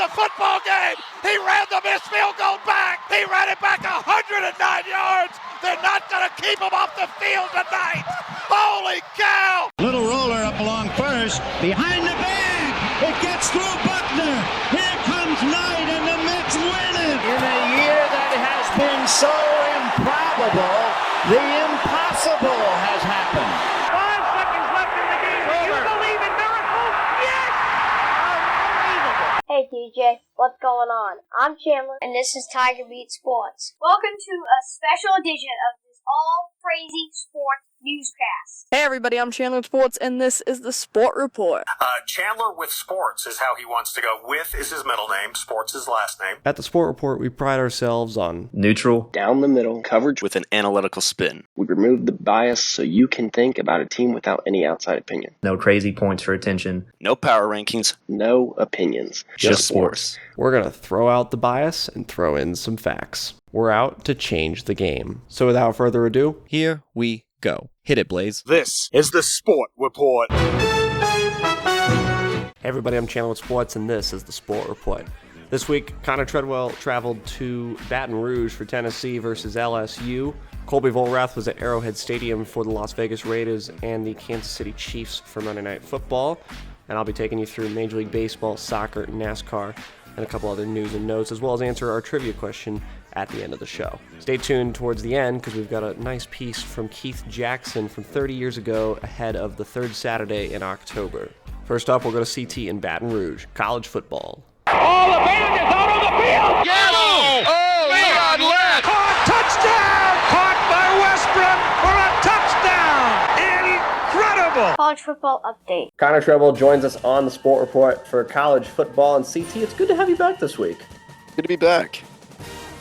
the football game. He ran the missed field goal back. He ran it back 109 yards. They're not going to keep him off the field tonight. Holy cow. Little roller up along first. Behind the bag. It gets through Buckner. Here comes Knight and the Mets win it. In a year that has been so improbable, the impossible has happened. 5 seconds left in the game. Do you believe in miracles? Yes! Unbelievable. Hey DJ, what's going on? I'm Chandler, and this is Tiger Beat Sports. Welcome to a special edition of this all-crazy sports newscast. Hey everybody, I'm Chandler with Sports, and this is the Sport Report. Chandler with Sports is how he wants to go. With is his middle name, Sports his last name. At the Sport Report, we pride ourselves on neutral, down the middle coverage with an analytical spin. We remove the bias so you can think about a team without any outside opinion. No crazy points for attention. No power rankings. No opinions. Just sports. We're going to throw out the bias and throw in some facts. We're out to change the game. So without further ado, here we go. Hit it, Blaze. This is the Sport Report. Hey everybody, I'm Chandler with Sports, and this is the Sport Report. This week, Connor Treadwell traveled to Baton Rouge for Tennessee versus LSU. Colby Volrath was at Arrowhead Stadium for the Las Vegas Raiders and the Kansas City Chiefs for Monday Night Football. And I'll be taking you through Major League Baseball, soccer, NASCAR, and a couple other news and notes, as well as answer our trivia question at the end of the show. Stay tuned towards the end, because we've got a nice piece from Keith Jackson from 30 years ago ahead of the third Saturday in October. First up, we'll go to CT in Baton Rouge, college football. Oh, the band is out on the field! Yes! Oh, man! Left. Caught! Touchdown! Caught by Westbrook for a touchdown! Incredible! College football update. Connor Treadwell joins us on the Sport Report for college football. And CT, it's good to have you back this week. Good to be back.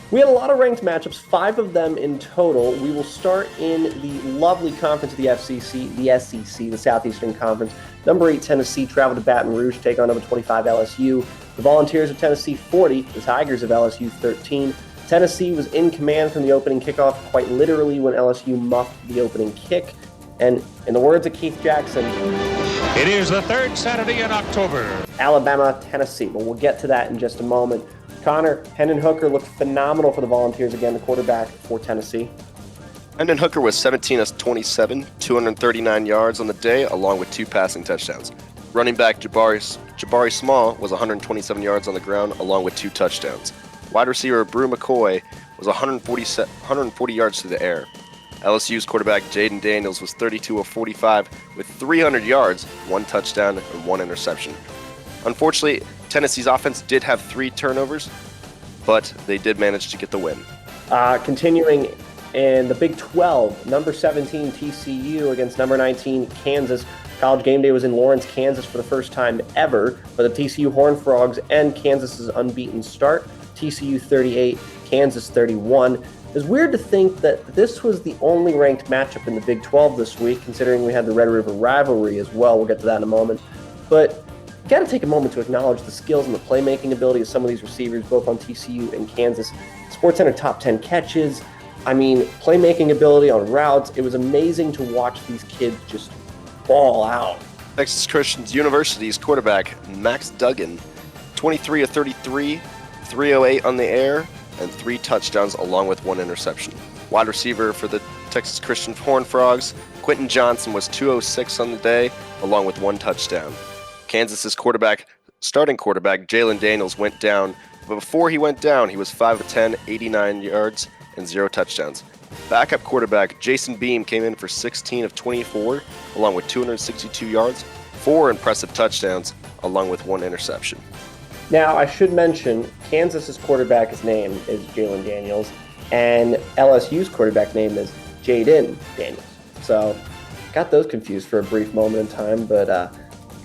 We had a lot of ranked matchups, 5 of them in total. We will start in the lovely conference of the FCC, the SEC, the Southeastern Conference. Number 8 Tennessee traveled to Baton Rouge to take on number 25 LSU. The Volunteers of Tennessee 40, the Tigers of LSU 13. Tennessee was in command from the opening kickoff, quite literally when LSU muffed the opening kick. And in the words of Keith Jackson, it is the third Saturday in October. Alabama, Tennessee. But we'll get to that in just a moment. Connor, Hendon Hooker looked phenomenal for the Volunteers again, the quarterback for Tennessee. Hendon Hooker was 17 of 27, 239 yards on the day, along with 2 passing touchdowns. Running back Jabari Small was 127 yards on the ground, along with 2 touchdowns. Wide receiver Brew McCoy was 140 yards through the air. LSU's quarterback Jaden Daniels was 32 of 45 with 300 yards, 1 touchdown, and 1 interception. Unfortunately, Tennessee's offense did have 3 turnovers, but they did manage to get the win. Continuing in the Big 12, number 17 TCU against number 19 Kansas. College game day was in Lawrence, Kansas for the first time ever, for the TCU Horned Frogs and Kansas's unbeaten start. TCU 38, Kansas 31. It's weird to think that this was the only ranked matchup in the Big 12 this week, considering we had the Red River rivalry as well. We'll get to that in a moment. But you got to take a moment to acknowledge the skills and the playmaking ability of some of these receivers, both on TCU and Kansas. SportsCenter top 10 catches. I mean, playmaking ability on routes. It was amazing to watch these kids just ball out. Texas Christian University's quarterback, Max Duggan, 23 of 33, 308 on the air, and 3 touchdowns along with 1 interception. Wide receiver for the Texas Christian Horned Frogs, Quentin Johnson was 206 on the day, along with 1 touchdown. Kansas's starting quarterback, Jalen Daniels, went down, but before he went down, he was 5 of 10, 89 yards, and 0 touchdowns. Backup quarterback, Jason Beam, came in for 16 of 24, along with 262 yards, 4 impressive touchdowns, along with 1 interception. Now, I should mention, Kansas's quarterback's name is Jalen Daniels, and LSU's quarterback name is Jaden Daniels. So, got those confused for a brief moment in time, but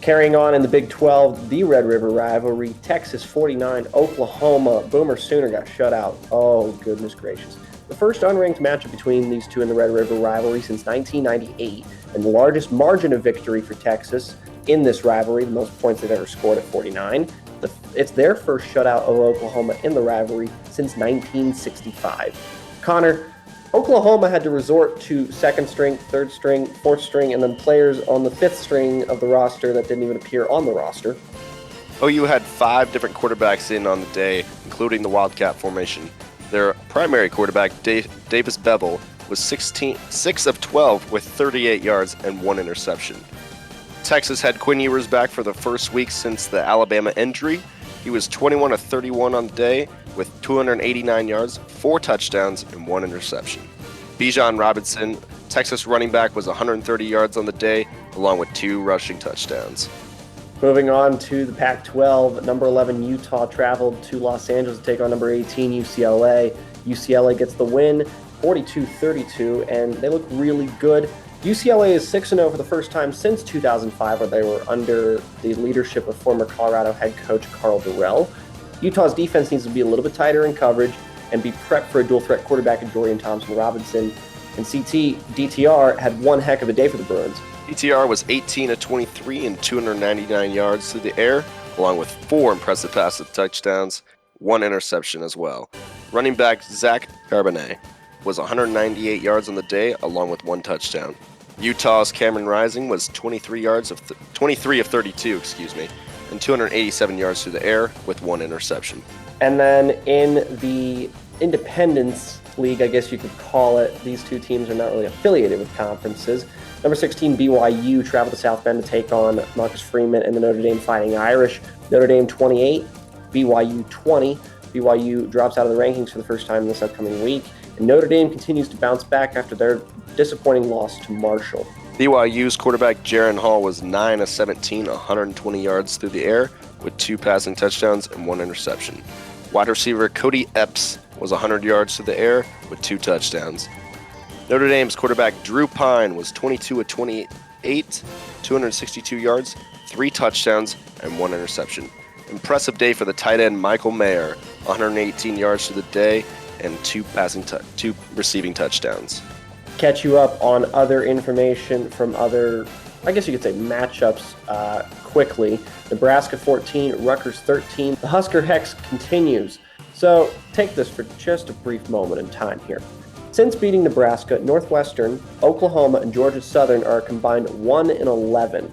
carrying on in the Big 12, the Red River rivalry, Texas 49, Oklahoma. Boomer Sooner got shut out. Oh, goodness gracious. The first unranked matchup between these two in the Red River rivalry since 1998, and the largest margin of victory for Texas in this rivalry, the most points they've ever scored at 49. It's their first shutout of Oklahoma in the rivalry since 1965. Connor, Oklahoma had to resort to second string, third string, fourth string, and then players on the fifth string of the roster that didn't even appear on the roster. OU had 5 different quarterbacks in on the day, including the Wildcat formation. Their primary quarterback, Davis Bevel, was 6 of 12 with 38 yards and 1 interception. Texas had Quinn Ewers back for the first week since the Alabama injury. He was 21 of 31 on the day with 289 yards, 4 touchdowns, and 1 interception. Bijan Robinson, Texas running back, was 130 yards on the day, along with 2 rushing touchdowns. Moving on to the Pac-12, number 11 Utah traveled to Los Angeles to take on number 18 UCLA. UCLA gets the win, 42-32, and they look really good. UCLA is 6-0 for the first time since 2005, where they were under the leadership of former Colorado head coach Karl Dorrell. Utah's defense needs to be a little bit tighter in coverage and be prepped for a dual-threat quarterback in Dorian Thompson-Robinson. And DTR had one heck of a day for the Bruins. DTR was 18 of 23 and 299 yards through the air, along with 4 impressive passive touchdowns, 1 interception as well. Running back Zach Charbonnet was 198 yards on the day, along with 1 touchdown. Utah's Cameron Rising was 23 of 32, and 287 yards through the air with 1 interception. And then in the Independence League, I guess you could call it, these two teams are not really affiliated with conferences. Number 16 BYU traveled to South Bend to take on Marcus Freeman and the Notre Dame Fighting Irish. Notre Dame 28, BYU 20. BYU drops out of the rankings for the first time this upcoming week. And Notre Dame continues to bounce back after their disappointing loss to Marshall. BYU's quarterback Jaron Hall was 9 of 17, 120 yards through the air with 2 passing touchdowns and 1 interception. Wide receiver Cody Epps was 100 yards through the air with 2 touchdowns. Notre Dame's quarterback Drew Pine was 22 of 28, 262 yards, 3 touchdowns, and 1 interception. Impressive day for the tight end Michael Mayer, 118 yards through the day and 2 receiving touchdowns. Catch you up on other information from other, I guess you could say, matchups quickly. Nebraska 14, Rutgers 13. The Husker Hex continues. So take this for just a brief moment in time here. Since beating Nebraska, Northwestern, Oklahoma, and Georgia Southern are a combined 1-11.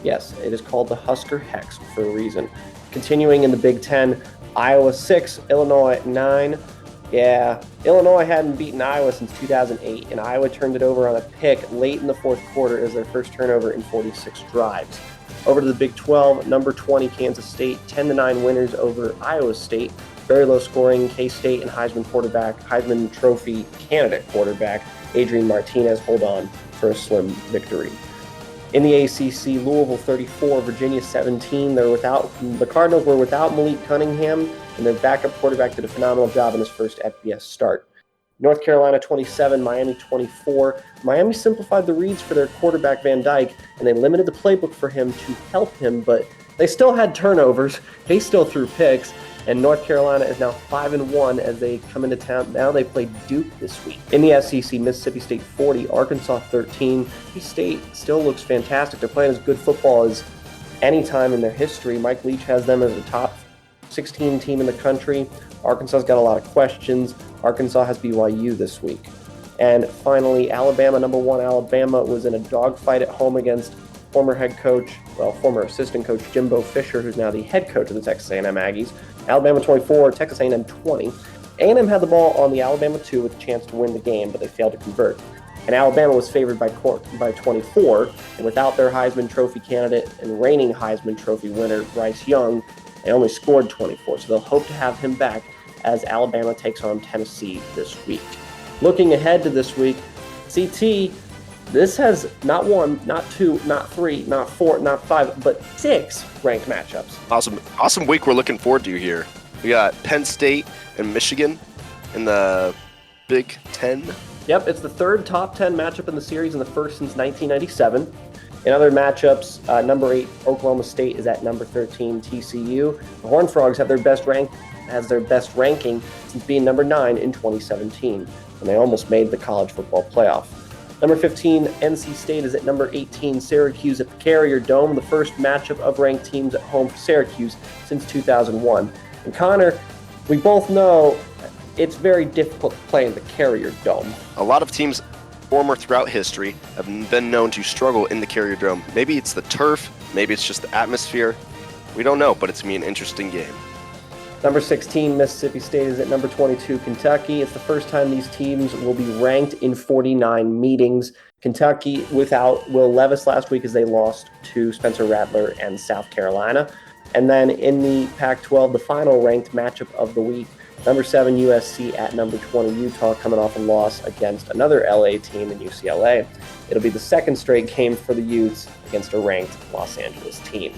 Yes, it is called the Husker Hex for a reason. Continuing in the Big Ten, Iowa 6, Illinois 9. Yeah, Illinois hadn't beaten Iowa since 2008, and Iowa turned it over on a pick late in the fourth quarter as their first turnover in 46 drives. Over to the Big 12, number 20 Kansas State, 10-9 winners over Iowa State. Very low scoring, K-State and Heisman Trophy candidate quarterback Adrian Martinez hold on for a slim victory. In the ACC, Louisville 34, Virginia 17. The Cardinals were without Malik Cunningham, and their backup quarterback did a phenomenal job in his first FBS start. North Carolina 27, Miami 24. Miami simplified the reads for their quarterback Van Dyke, and they limited the playbook for him to help him, but they still had turnovers. They still threw picks, and North Carolina is now 5-1 as they come into town. Now they play Duke this week. In the SEC, Mississippi State 40, Arkansas 13. State still looks fantastic. They're playing as good football as any time in their history. Mike Leach has them as the top 16 team in the country. Arkansas's got a lot of questions. Arkansas has BYU this week. And finally, Alabama, number 1 Alabama, was in a dogfight at home against former assistant coach Jimbo Fisher, who's now the head coach of the Texas A&M Aggies. Alabama 24, Texas A&M 20. A&M had the ball on the Alabama 2 with a chance to win the game, but they failed to convert. And Alabama was favored by 24, and without their Heisman Trophy candidate and reigning Heisman Trophy winner Bryce Young, they only scored 24, so they'll hope to have him back as Alabama takes on Tennessee this week. Looking ahead to this week, CT, this has not 1, not 2, not 3, not 4, not 5, but 6 ranked matchups. Awesome week we're looking forward to here. We got Penn State and Michigan in the Big Ten. Yep, it's the 3rd top 10 matchup in the series and the first since 1997. In other matchups, number 8 Oklahoma State is at number 13 TCU. The Horned Frogs have their best ranking since being number 9 in 2017, and they almost made the college football playoff. Number 15, NC State is at number 18, Syracuse at the Carrier Dome, the first matchup of ranked teams at home for Syracuse since 2001. And Connor, we both know it's very difficult to play in the Carrier Dome. A lot of teams throughout history have been known to struggle in the Carrier Dome. Maybe it's the turf, maybe it's just the atmosphere. We don't know, but it's going to be an interesting game. Number 16, Mississippi State is at number 22, Kentucky. It's the first time these teams will be ranked in 49 meetings. Kentucky without Will Levis last week as they lost to Spencer Rattler and South Carolina. And then in the Pac-12, the final ranked matchup of the week, number 7, USC at number 20, Utah, coming off a loss against another LA team in UCLA. It'll be the second straight game for the Utes against a ranked Los Angeles team.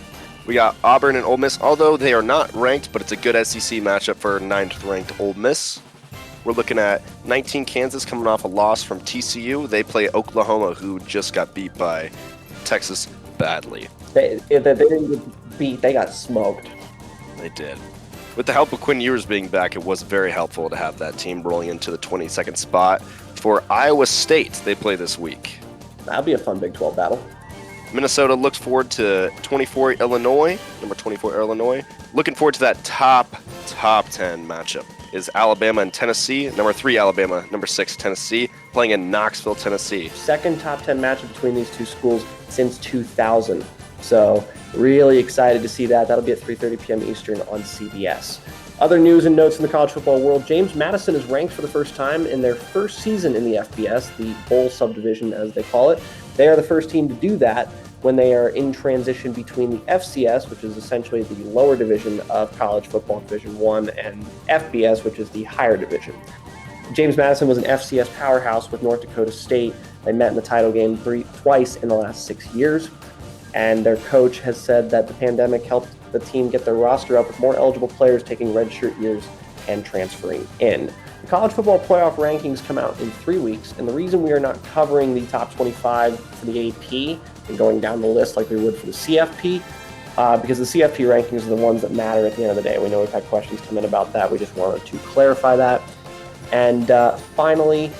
We got Auburn and Ole Miss, although they are not ranked, but it's a good SEC matchup for 9th-ranked Ole Miss. We're looking at 19 Kansas coming off a loss from TCU. They play Oklahoma, who just got beat by Texas badly. They didn't get beat, they got smoked. They did. With the help of Quinn Ewers being back, it was very helpful to have that team rolling into the 22nd spot. For Iowa State, they play this week. That'll be a fun Big 12 battle. Minnesota looks forward to 24 Illinois, number 24 Illinois. Looking forward to that top 10 matchup is Alabama and Tennessee. Number 3 Alabama, number 6 Tennessee, playing in Knoxville, Tennessee. Second top 10 matchup between these two schools since 2000. So really excited to see that. That'll be at 3:30 p.m. Eastern on CBS. Other news and notes in the college football world, James Madison is ranked for the first time in their first season in the FBS, the bowl subdivision as they call it. They are the first team to do that when they are in transition between the FCS, which is essentially the lower division of college football, Division I, and FBS, which is the higher division. James Madison was an FCS powerhouse with North Dakota State. They met in the title game twice in the last 6 years, and their coach has said that the pandemic helped the team get their roster up with more eligible players taking redshirt years and transferring in. The college football playoff rankings come out in 3 weeks, and the reason we are not covering the top 25 for the AP and going down the list like we would for the CFP, because the CFP rankings are the ones that matter at the end of the day. We know we've had questions come in about that. We just wanted to clarify that. And finally,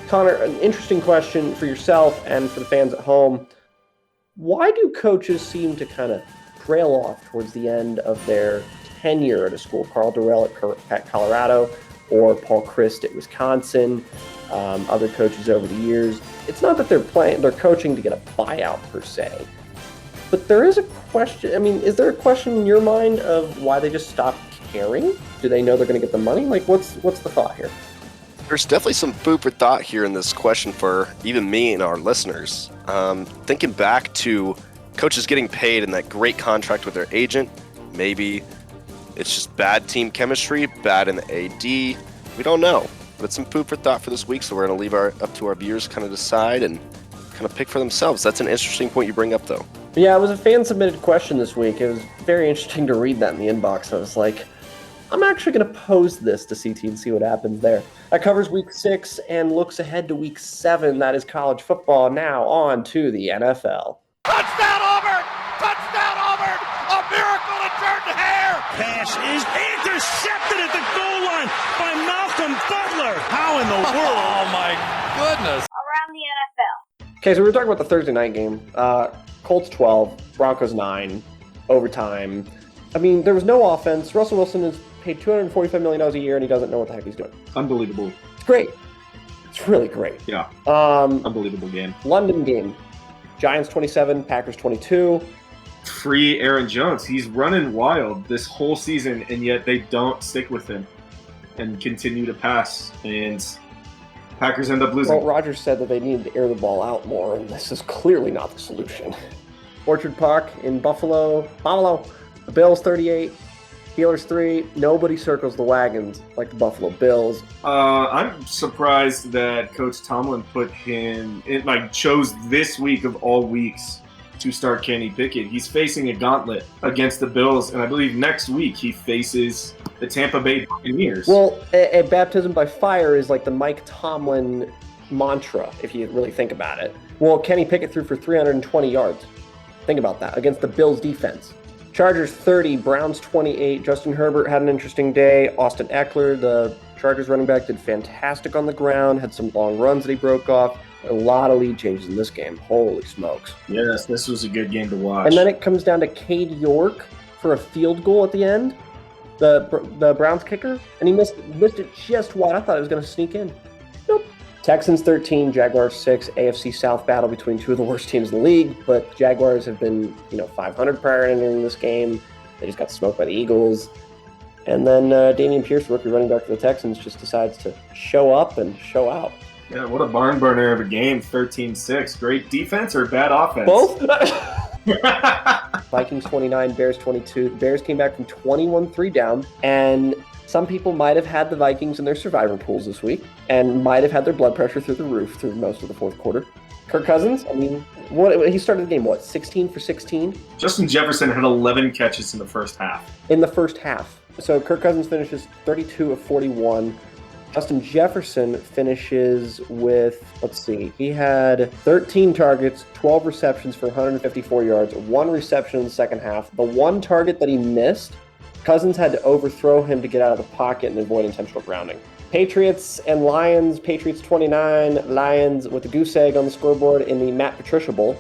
Connor, an interesting question for yourself and for the fans at home. Why do coaches seem to kind of trail off towards the end of their tenure at a school? Carl Durrell at Colorado, or Paul Chryst at Wisconsin, other coaches over the years. It's not that they're coaching to get a buyout per se, but there is a question. I mean, is there a question in your mind of why they just stopped caring? Do they know they're going to get the money? Like, what's the thought here? There's definitely some food for thought here in this question for even me and our listeners. Thinking back to coaches getting paid and that great contract with their agent, maybe it's just bad team chemistry, bad in the AD. We don't know, but it's some food for thought for this week. So we're going to leave up to our viewers kind of decide and kind of pick for themselves. That's an interesting point you bring up, though. Yeah, it was a fan-submitted question this week. It was very interesting to read that in the inbox. I was like, I'm actually going to pose this to CT and see what happens there. That covers Week 6 and looks ahead to Week 7. That is college football. Now on to the NFL. Touchdown Auburn! Touchdown Auburn! A miracle to Jordan Hare! Pass is intercepted at the goal line by Malcolm Butler. How in the world? Oh my goodness! Around the NFL. Okay, so we were talking about the Thursday night game. Colts 12, Broncos 9, overtime. I mean, there was no offense. Russell Wilson is paid $245 million a year, and he doesn't know what the heck he's doing. Unbelievable. It's great. It's really great. Yeah. Unbelievable game. London game. Giants 27, Packers 22. Free Aaron Jones. He's running wild this whole season, and yet they don't stick with him and continue to pass. And Packers end up losing. Well, Rodgers said that they needed to air the ball out more, and this is clearly not the solution. Orchard Park in Buffalo. The Bills 38, Steelers 3. Nobody circles the wagons like the Buffalo Bills. I'm surprised that Coach Tomlin chose this week of all weeks to start Kenny Pickett. He's facing a gauntlet against the Bills, and I believe next week he faces the Tampa Bay Buccaneers. Well, a baptism by fire is like the Mike Tomlin mantra, if you really think about it. Well, Kenny Pickett threw for 320 yards. Think about that, against the Bills defense. Chargers 30, Browns 28. Justin Herbert had an interesting day. Austin Eckler, the Chargers running back, did fantastic on the ground, had some long runs that he broke off. A lot of lead changes in this game. Holy smokes. Yes, this was a good game to watch. And then it comes down to Cade York for a field goal at the end, the Browns kicker, and he missed it just wide. I thought it was going to sneak in. Nope. Texans 13, Jaguars 6, AFC South battle between two of the worst teams in the league, but Jaguars have been, 500 prior to entering this game. They just got smoked by the Eagles. And then Dameon Pierce, rookie running back for the Texans, just decides to show up and show out. Yeah, what a barn burner of a game, 13-6. Great defense or bad offense? Both? Vikings 29, Bears 22. The Bears came back from 21-3 down, and some people might have had the Vikings in their survivor pools this week and might have had their blood pressure through the roof through most of the fourth quarter. Kirk Cousins, I mean, he started the game, 16 for 16? Justin Jefferson had 11 catches in the first half. In the first half. So Kirk Cousins finishes 32 of 41. Justin Jefferson finishes with, he had 13 targets, 12 receptions for 154 yards, 1 reception in the second half. The one target that he missed, Cousins had to overthrow him to get out of the pocket and avoid intentional grounding. Patriots and Lions, Patriots 29, Lions with the goose egg on the scoreboard in the Matt Patricia Bowl.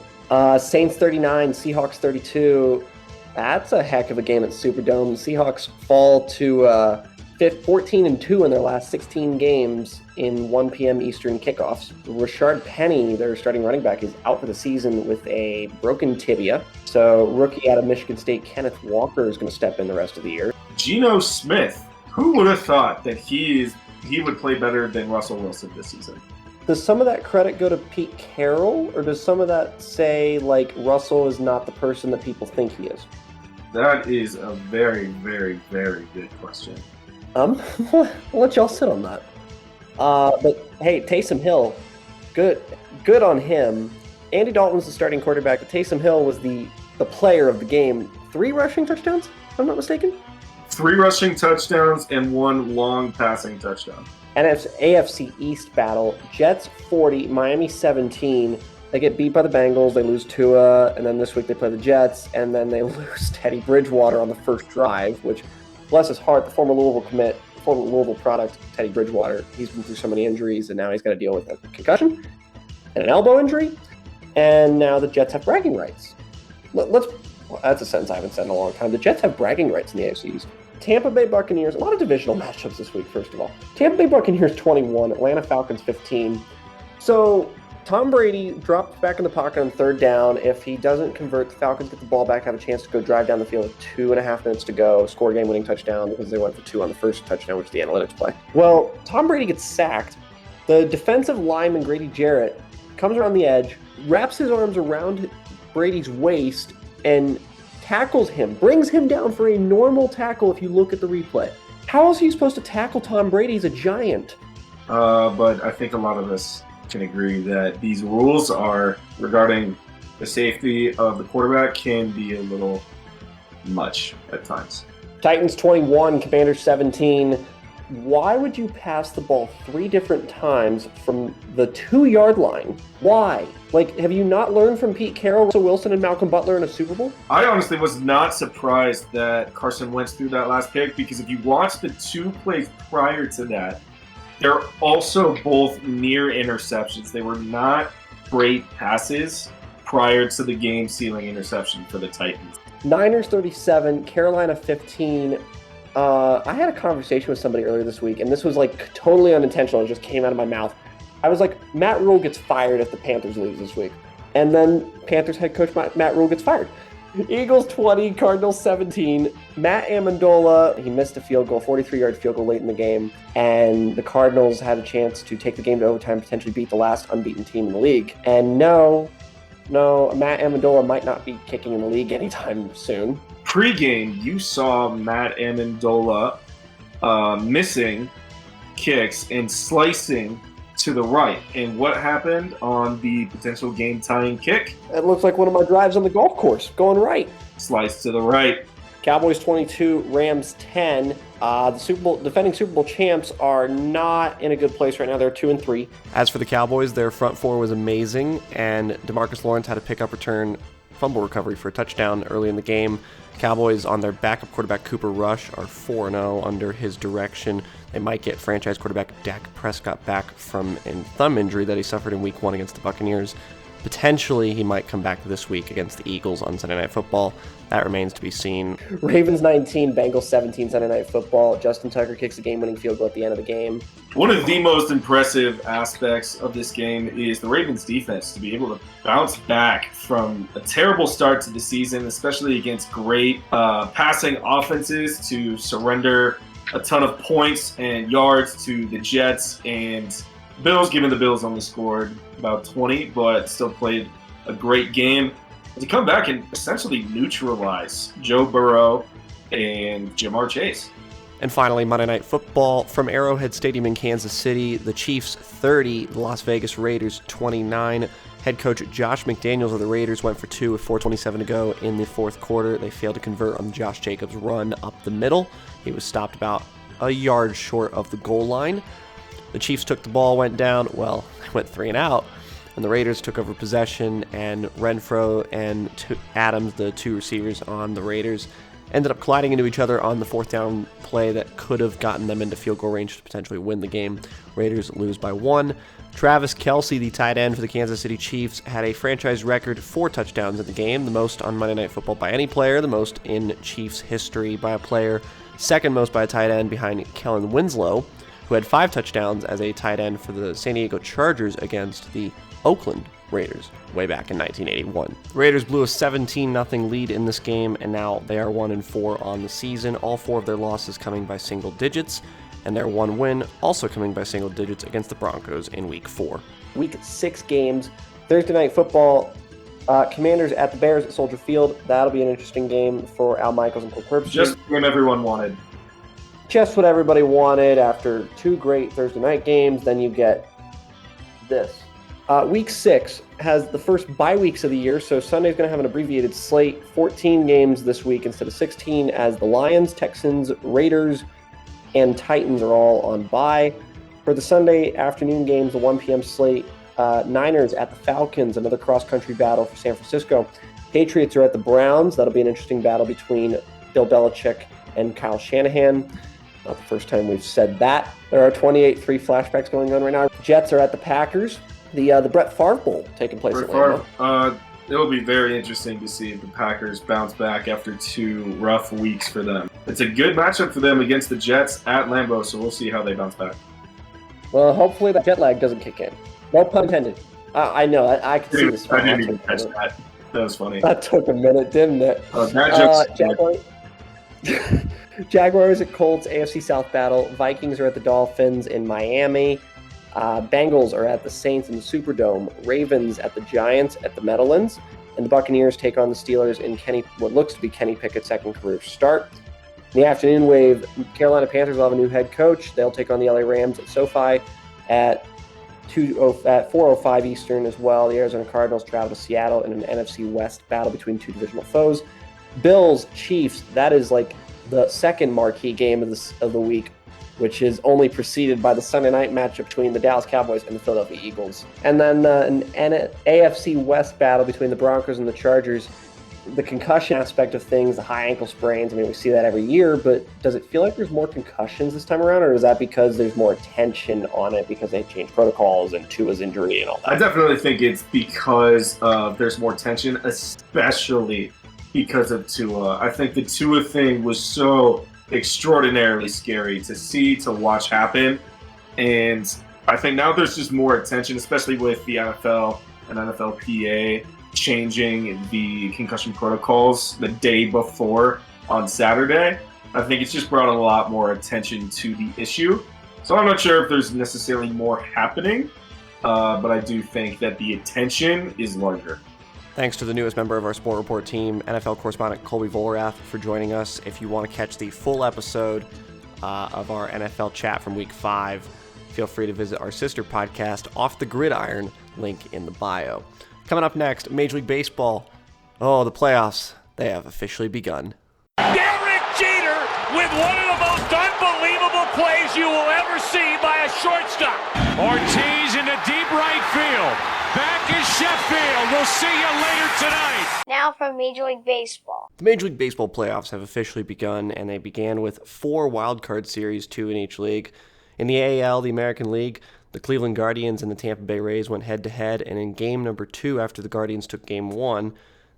Saints 39, Seahawks 32. That's a heck of a game at Superdome. The Seahawks fall to 14-2 in their last 16 games in 1 p.m. Eastern kickoffs. Rashard Penny, their starting running back, is out for the season with a broken tibia. So rookie out of Michigan State, Kenneth Walker, is going to step in the rest of the year. Geno Smith, who would have thought that he would play better than Russell Wilson this season? Does some of that credit go to Pete Carroll, or does some of that say, Russell is not the person that people think he is? That is a very, very, very good question. I'll let y'all sit on that. But hey, Taysom Hill, good on him. Andy Dalton was the starting quarterback, but Taysom Hill was the player of the game. 3 rushing touchdowns, if I'm not mistaken? 3 rushing touchdowns and 1 long passing touchdown. AFC East battle, Jets 40, Miami 17. They get beat by the Bengals, they lose Tua, and then this week they play the Jets, and then they lose Teddy Bridgewater on the first drive, which, bless his heart, the former Louisville product, Teddy Bridgewater, he's been through so many injuries, and now he's got to deal with a concussion and an elbow injury, and now the Jets have bragging rights. That's a sentence I haven't said in a long time. The Jets have bragging rights in the AFC East. Tampa Bay Buccaneers, a lot of divisional matchups this week, first of all. Tampa Bay Buccaneers 21, Atlanta Falcons 15. So Tom Brady dropped back in the pocket on third down. If he doesn't convert, the Falcons get the ball back, have a chance to go drive down the field with 2.5 minutes to go, score a game-winning touchdown because they went for 2 on the first touchdown, which is the analytics play. Well, Tom Brady gets sacked. The defensive lineman, Grady Jarrett, comes around the edge, wraps his arms around Brady's waist, and tackles him, brings him down for a normal tackle if you look at the replay. How else are you supposed to tackle Tom Brady? He's a giant. But I think a lot of us can agree that these rules are regarding the safety of the quarterback can be a little much at times. Titans 21, Commanders 17. Why would you pass the ball 3 different times from the 2-yard line? Why? Have you not learned from Pete Carroll, Russell Wilson, and Malcolm Butler in a Super Bowl? I honestly was not surprised that Carson Wentz threw that last pick because if you watch the 2 plays prior to that, they're also both near interceptions. They were not great passes prior to the game-sealing interception for the Titans. Niners 37, Carolina 15. I had a conversation with somebody earlier this week, and this was totally unintentional. It just came out of my mouth. I was like, Matt Rule gets fired if the Panthers lose this week. And then Panthers head coach Matt Rule gets fired. Eagles 20, Cardinals 17. Matt Amendola, he missed a field goal, 43-yard field goal late in the game, and the Cardinals had a chance to take the game to overtime, potentially beat the last unbeaten team in the league. And no, Matt Amendola might not be kicking in the league anytime soon. Pre-game, you saw Matt Amendola missing kicks and slicing to the right. And what happened on the potential game-tying kick? It looks like one of my drives on the golf course, going right. Slice to the right. Cowboys 22, Rams 10. The defending Super Bowl champs are not in a good place right now. They're 2-3. As for the Cowboys, their front four was amazing, and DeMarcus Lawrence had a pickup return fumble recovery for a touchdown early in the game. Cowboys on their backup quarterback Cooper Rush are 4-0 under his direction. They might get franchise quarterback Dak Prescott back from a thumb injury that he suffered in Week 1 against the Buccaneers. Potentially, he might come back this week against the Eagles on Sunday Night Football. That remains to be seen. Ravens 19, Bengals 17, Sunday Night Football. Justin Tucker kicks a game-winning field goal at the end of the game. One of the most impressive aspects of this game is the Ravens defense to be able to bounce back from a terrible start to the season, especially against great passing offenses, to surrender a ton of points and yards to the Jets and Bills, given the Bills only scored about 20, but still played a great game. To come back and essentially neutralize Joe Burrow and Jamar Chase. And finally, Monday Night Football from Arrowhead Stadium in Kansas City. The Chiefs 30, the Las Vegas Raiders 29. Head coach Josh McDaniels of the Raiders went for 2 with 4:27 to go in the fourth quarter. They failed to convert on Josh Jacobs' run up the middle. He was stopped about a yard short of the goal line. The Chiefs took the ball, went down, well, went 3 and out. And the Raiders took over possession, and Renfro and Adams, the two receivers on the Raiders, ended up colliding into each other on the fourth down play that could have gotten them into field goal range to potentially win the game. Raiders lose by 1. Travis Kelce, the tight end for the Kansas City Chiefs, had a franchise record 4 touchdowns in the game, the most on Monday Night Football by any player, the most in Chiefs history by a player, second most by a tight end behind Kellen Winslow, who had 5 touchdowns as a tight end for the San Diego Chargers against the Oakland Raiders way back in 1981. The Raiders blew a 17-0 lead in this game, and now they are 1-4 on the season, all 4 of their losses coming by single digits, and their 1 win also coming by single digits against the Broncos in Week 4. Week 6 games, Thursday Night Football, Commanders at the Bears at Soldier Field. That'll be an interesting game for Al Michaels and Cole Herbstreit. Just what everyone wanted. Just what everybody wanted after 2 great Thursday night games. Then you get this. Week 6 has the first bye weeks of the year, so Sunday's going to have an abbreviated slate. 14 games this week instead of 16, as the Lions, Texans, Raiders, and Titans are all on bye. For the Sunday afternoon games, the 1 p.m. slate, Niners at the Falcons, another cross-country battle for San Francisco. Patriots are at the Browns. That'll be an interesting battle between Bill Belichick and Kyle Shanahan. Not the first time we've said that. There are 28-3 flashbacks going on right now. Jets are at the Packers. The Brett Favre Bowl taking place at Lambeau. It'll be very interesting to see if the Packers bounce back after 2 rough weeks for them. It's a good matchup for them against the Jets at Lambeau, so we'll see how they bounce back. Well, hopefully that jet lag doesn't kick in. No pun intended. I know. I can see this. I didn't even catch that. That was funny. That took a minute, didn't it? Jaguars at Colts, AFC South battle. Vikings are at the Dolphins in Miami. Bengals are at the Saints in the Superdome. Ravens at the Giants at the Meadowlands. And the Buccaneers take on the Steelers in what looks to be Kenny Pickett's second career start. In the afternoon wave, Carolina Panthers will have a new head coach. They'll take on the LA Rams at SoFi at 4:05 Eastern as well. The Arizona Cardinals travel to Seattle in an NFC West battle between 2 divisional foes. Bills, Chiefs, that is like the second marquee game of the week, which is only preceded by the Sunday night matchup between the Dallas Cowboys and the Philadelphia Eagles. And then an AFC West battle between the Broncos and the Chargers. The concussion aspect of things, the high ankle sprains, I mean, we see that every year, but does it feel like there's more concussions this time around, or is that because there's more attention on it because they changed protocols and Tua's injury and all that? I definitely think it's because there's more tension, especially because of Tua. I think the Tua thing was so extraordinarily scary to see, to watch happen, and I think now there's just more attention, especially with the NFL and NFLPA changing the concussion protocols the day before on Saturday. I think it's just brought a lot more attention to the issue. So I'm not sure if there's necessarily more happening, but I do think that the attention is larger. Thanks to the newest member of our Sport Report team, NFL correspondent Colby Volrath, for joining us. If you want to catch the full episode of our NFL chat from Week 5, feel free to visit our sister podcast, Off The Gridiron, link in the bio. Coming up next, Major League Baseball. Oh, the playoffs, they have officially begun. Derek Jeter with one of the most unbelievable plays you will ever see by a shortstop. Ortiz into deep right field. Back is Sheffield. We'll see you later tonight. Now from Major League Baseball. The Major League Baseball playoffs have officially begun, and they began with 4 wildcard series, 2 in each league. In the AL, the American League, The Cleveland Guardians and the Tampa Bay Rays went head-to-head, and in game number 2 after the Guardians took game 1,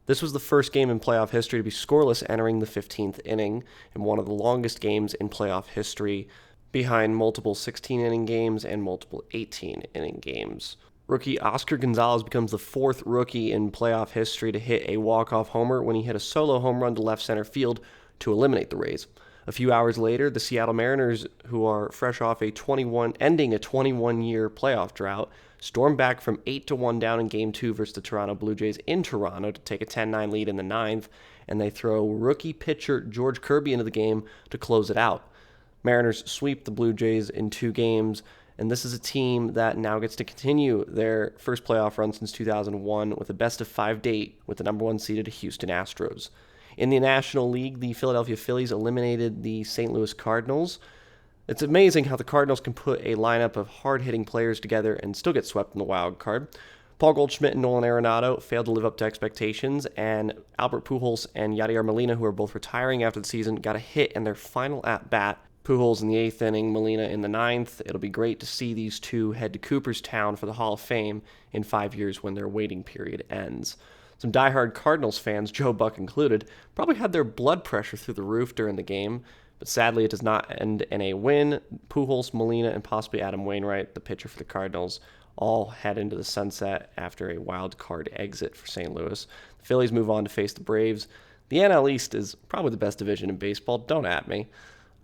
this was the first game in playoff history to be scoreless entering the 15th inning, and one of the longest games in playoff history, behind multiple 16-inning games and multiple 18-inning games. Rookie Oscar Gonzalez becomes the 4th rookie in playoff history to hit a walk-off homer when he hit a solo home run to left center field to eliminate the Rays. A few hours later, the Seattle Mariners, who are fresh off ending a 21-year playoff drought, stormed back from 8-1 down in Game 2 versus the Toronto Blue Jays in Toronto to take a 10-9 lead in the 9th, and they throw rookie pitcher George Kirby into the game to close it out. Mariners sweep the Blue Jays in 2 games, and this is a team that now gets to continue their first playoff run since 2001 with a best-of-5 date with the number 1 seeded Houston Astros. In the National League, the Philadelphia Phillies eliminated the St. Louis Cardinals. It's amazing how the Cardinals can put a lineup of hard-hitting players together and still get swept in the wild card. Paul Goldschmidt and Nolan Arenado failed to live up to expectations, and Albert Pujols and Yadier Molina, who are both retiring after the season, got a hit in their final at-bat. Pujols in the 8th inning, Molina in the 9th. It'll be great to see these two head to Cooperstown for the Hall of Fame in 5 years when their waiting period ends. Some diehard Cardinals fans, Joe Buck included, probably had their blood pressure through the roof during the game, but sadly it does not end in a win. Pujols, Molina, and possibly Adam Wainwright, the pitcher for the Cardinals, all head into the sunset after a wild card exit for St. Louis. The Phillies move on to face the Braves. The NL East is probably the best division in baseball. Don't at me.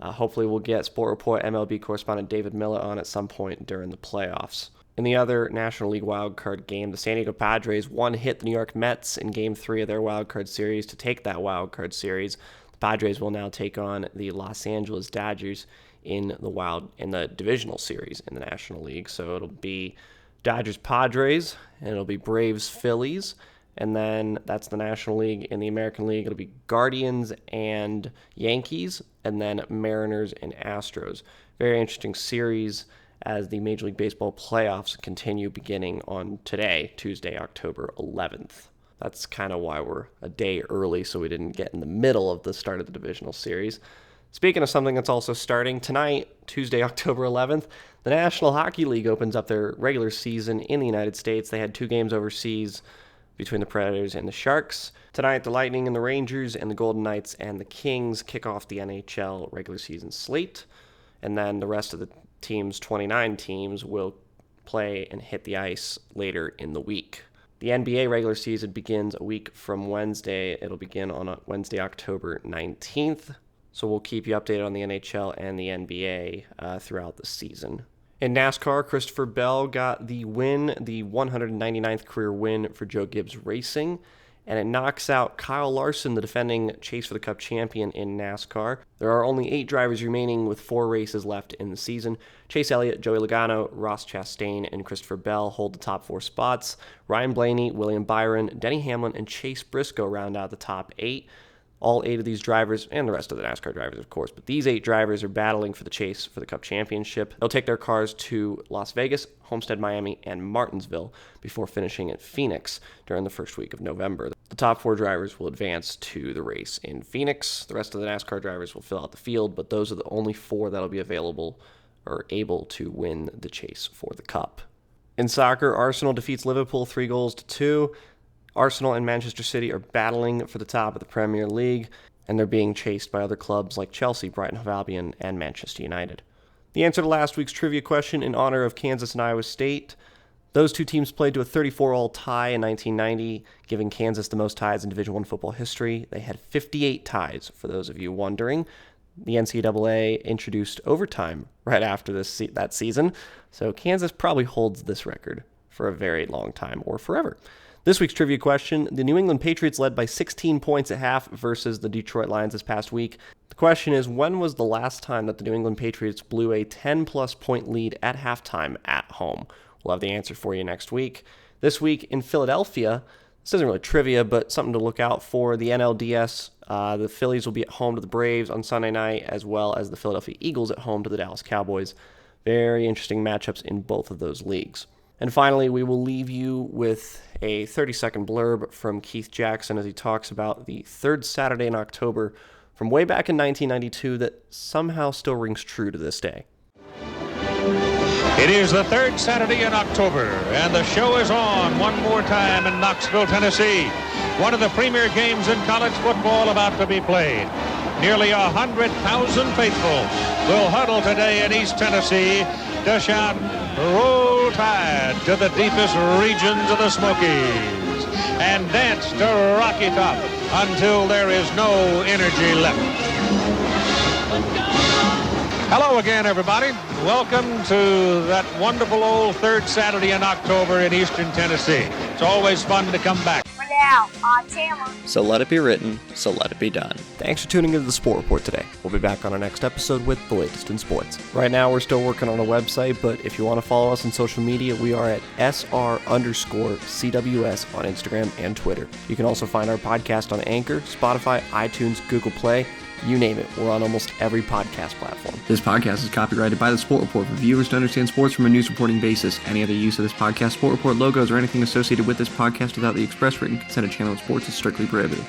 Hopefully we'll get Sport Report MLB correspondent David Miller on at some point during the playoffs. In the other National League wildcard game, the San Diego Padres hit the New York Mets in Game 3 of their wildcard series to take that wildcard series. The Padres will now take on the Los Angeles Dodgers in the divisional series in the National League. So it'll be Dodgers-Padres, and it'll be Braves-Phillies, and then that's the National League. In the American League, it'll be Guardians and Yankees, and then Mariners and Astros. Very interesting series as the Major League Baseball playoffs continue beginning on today, Tuesday, October 11th. That's kind of why we're a day early, so we didn't get in the middle of the start of the divisional series. Speaking of something that's also starting tonight, Tuesday, October 11th, the National Hockey League opens up their regular season in the United States. They had 2 games overseas between the Predators and the Sharks. Tonight, the Lightning and the Rangers and the Golden Knights and the Kings kick off the NHL regular season slate. And then the rest of the teams, 29 teams, will play and hit the ice later in the week. The NBA regular season begins a week from Wednesday. It'll begin on Wednesday, October 19th. So we'll keep you updated on the NHL and the NBA throughout the season. In NASCAR, Christopher Bell got the win, the 199th career win for Joe Gibbs Racing, and it knocks out Kyle Larson, the defending Chase for the Cup champion in NASCAR. There are only 8 drivers remaining with 4 races left in the season. Chase Elliott, Joey Logano, Ross Chastain, and Christopher Bell hold the top 4 spots. Ryan Blaney, William Byron, Denny Hamlin, and Chase Briscoe round out the top 8. All 8 of these drivers, and the rest of the NASCAR drivers, of course, but these 8 drivers are battling for the chase for the Cup Championship. They'll take their cars to Las Vegas, Homestead, Miami, and Martinsville before finishing at Phoenix during the first week of November. The top 4 drivers will advance to the race in Phoenix. The rest of the NASCAR drivers will fill out the field, but those are the only 4 that'll be available or able to win the chase for the Cup. In soccer, Arsenal defeats Liverpool 3-2. Arsenal and Manchester City are battling for the top of the Premier League, and they're being chased by other clubs like Chelsea, Brighton Hove Albion, and Manchester United. The answer to last week's trivia question in honor of Kansas and Iowa State: those 2 teams played to a 34-all tie in 1990, giving Kansas the most ties in Division I football history. They had 58 ties, for those of you wondering. The NCAA introduced overtime right after that season, so Kansas probably holds this record for a very long time, or forever. This week's trivia question: the New England Patriots led by 16 points at half versus the Detroit Lions this past week. The question is, when was the last time that the New England Patriots blew a 10-plus point lead at halftime at home? We'll have the answer for you next week. This week in Philadelphia, this isn't really trivia, but something to look out for. The NLDS, the Phillies will be at home to the Braves on Sunday night, as well as the Philadelphia Eagles at home to the Dallas Cowboys. Very interesting matchups in both of those leagues. And finally, we will leave you with a 30-second blurb from Keith Jackson as he talks about the 3rd Saturday in October from way back in 1992 that somehow still rings true to this day. It is the third Saturday in October, and the show is on one more time in Knoxville, Tennessee. One of the premier games in college football about to be played. Nearly 100,000 faithful will huddle today in East Tennessee to shout, "Roll Tide" to the deepest regions of the Smokies and dance to Rocky Top until there is no energy left. Hello again, everybody. Welcome to that wonderful old third Saturday in October in Eastern Tennessee. It's always fun to come back. For now, I'm Chandler. So let it be written, so let it be done. Thanks for tuning into the Sport Report today. We'll be back on our next episode with the latest in sports. Right now, we're still working on a website, but if you want to follow us on social media, we are at SR_CWS on Instagram and Twitter. You can also find our podcast on Anchor, Spotify, iTunes, Google Play, you name it. We're on almost every podcast platform. This podcast is copyrighted by the Sport Report for viewers to understand sports from a news reporting basis. Any other use of this podcast, Sport Report logos, or anything associated with this podcast without the express written consent of Channel Sports is strictly prohibited.